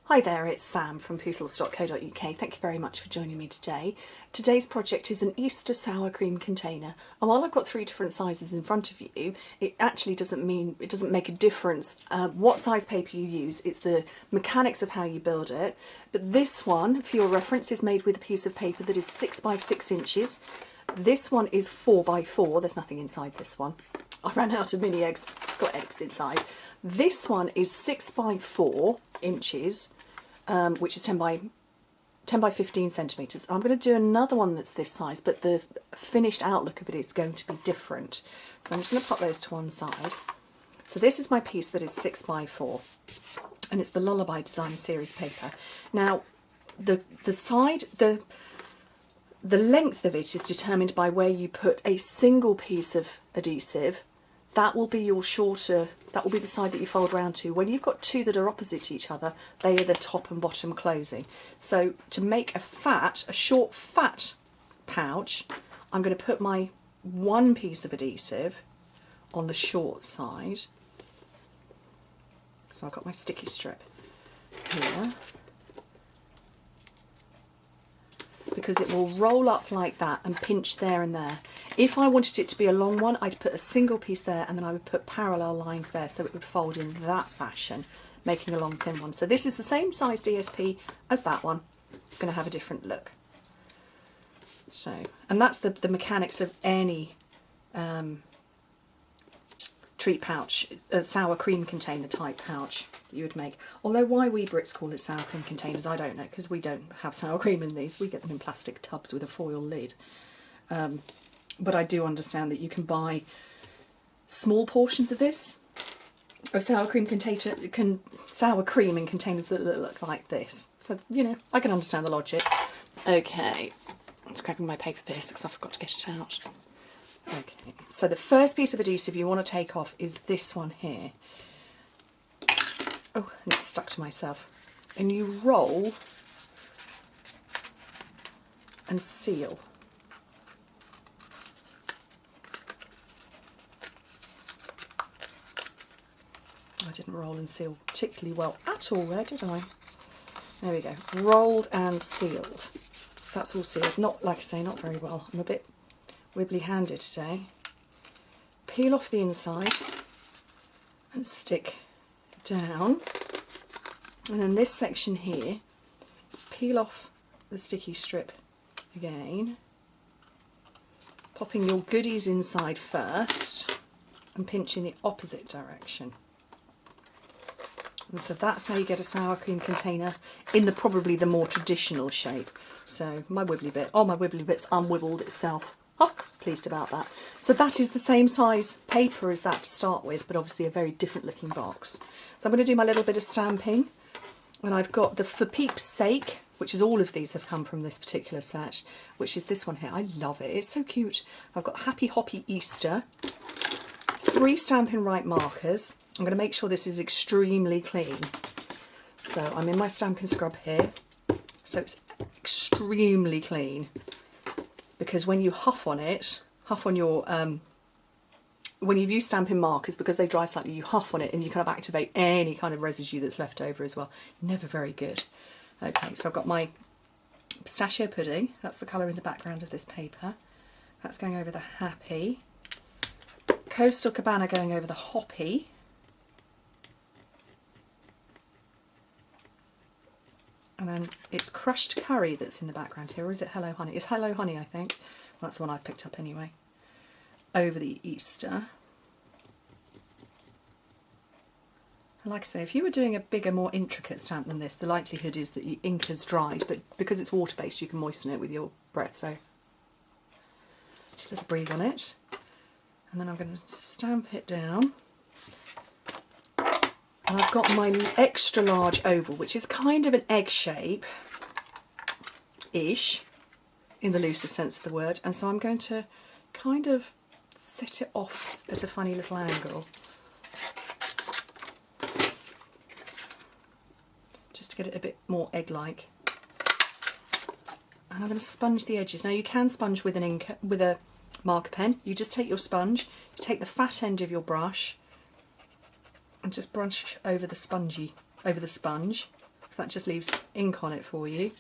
Hi there, it's Sam from Pootles.co.uk. Thank you very much for joining me today. Today's project is an Easter sour cream container, and while I've got three different sizes in front of you, it actually doesn't make a difference what size paper you use. It's the mechanics of how you build it. But this one, for your reference, is made with a piece of paper that is 6 by 6 inches. This one is 4 by 4. There's nothing inside this one. I ran out of mini eggs. It's got eggs inside. This one is 6 by 4 inches. Which is 10 by 15 centimetres. I'm going to do another one that's this size, but the finished outlook of it is going to be different. So I'm just going to pop those to one side. So this is my piece that is 6 by 4, and it's the Lullaby Design Series paper. Now, the length of it is determined by where you put a single piece of adhesive. That will be your shorter, that will be the side that you fold round to. When you've got two that are opposite to each other, they are the top and bottom closing. So to make a short fat pouch, I'm going to put my one piece of adhesive on the short side. So I've got my sticky strip here, because it will roll up like that and pinch there and there. If I wanted it to be a long one, I'd put a single piece there and then I would put parallel lines there so it would fold in that fashion, making a long thin one. So this is the same size DSP as that one. It's going to have a different look. So, and that's the mechanics of any treat pouch, sour cream container type pouch that you would make. Although why we Brits call it sour cream containers, I don't know, because we don't have sour cream in these. We get them in plastic tubs with a foil lid. But I do understand that you can buy small portions of this, of sour cream in containers that look like this. So, you know, I can understand the logic. Okay, I'm just grabbing my paper pierce because I forgot to get it out. Okay, so the first piece of adhesive you want to take off is this one here. Oh, and it's stuck to myself. And you roll and seal. I didn't roll and seal particularly well at all there, did I? There we go. Rolled and sealed. So that's all sealed. Not, like I say, not very well. I'm a bit wibbly-handed today. Peel off the inside and stick down. And then this section here, peel off the sticky strip again, popping your goodies inside first and pinching the opposite direction. And so that's how you get a sour cream container in probably the more traditional shape. So my wibbly bit's unwibbled itself. Oh, pleased about that. So that is the same size paper as that to start with, but obviously a very different looking box. So I'm going to do my little bit of stamping, and I've got the For Peeps Sake, which is all of these have come from this particular set, which is this one here. I love it. It's so cute. I've got Happy Hoppy Easter, 3 Stampin' Right markers. I'm going to make sure this is extremely clean. So I'm in my Stampin' Scrub here, so it's extremely clean, because when you huff on it, when you've used Stampin' markers, because they dry slightly, you huff on it and you kind of activate any kind of residue that's left over as well. Never very good. Okay, so I've got my pistachio pudding. That's the colour in the background of this paper. That's going over the Happy. Coastal Cabana going over the Hoppy. And then it's Crushed Curry that's in the background here, or is it Hello Honey? It's Hello Honey, I think. Well, that's the one I picked up anyway. Over the Easter. And like I say, if you were doing a bigger, more intricate stamp than this, the likelihood is that the ink has dried, but because it's water-based, you can moisten it with your breath, so just a little breathe on it. And then I'm going to stamp it down. And I've got my extra large oval, which is kind of an egg shape-ish, in the loosest sense of the word. And so I'm going to kind of set it off at a funny little angle, just to get it a bit more egg-like. And I'm going to sponge the edges. Now you can sponge with a marker pen. You just take your sponge, you take the fat end of your brush, and just brush over the sponge, because that just leaves ink on it for you.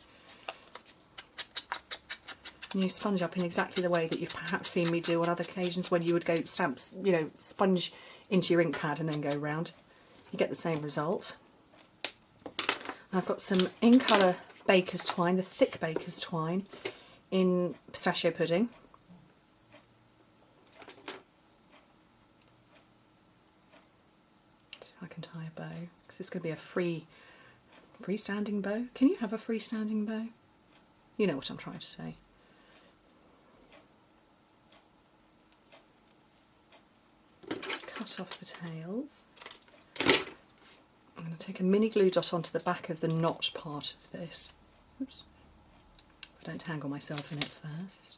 And you sponge up in exactly the way that you've perhaps seen me do on other occasions when you would go stamps, you know, sponge into your ink pad and then go round. You get the same result. And I've got some in colour baker's twine, the thick baker's twine in pistachio pudding. See if I can tie a bow, because it's going to be a freestanding bow. Can you have a freestanding bow? You know what I'm trying to say. Cut off the tails. I'm going to take a mini glue dot onto the back of the notch part of this. Oops. I don't tangle myself in it first.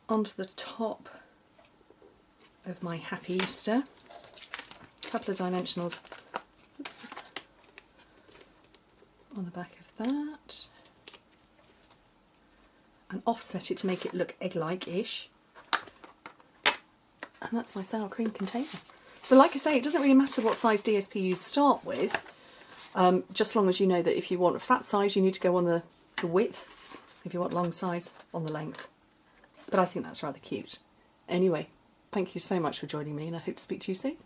Onto the top of my Happy Easter. A couple of dimensionals. Oops. On the back of that. And offset it to make it look egg-like-ish. And that's my sour cream container. So like I say, it doesn't really matter what size DSP you start with, just long as you know that if you want a fat size, you need to go on the width, if you want long size, on the length. But I think that's rather cute. Anyway, thank you so much for joining me, and I hope to speak to you soon.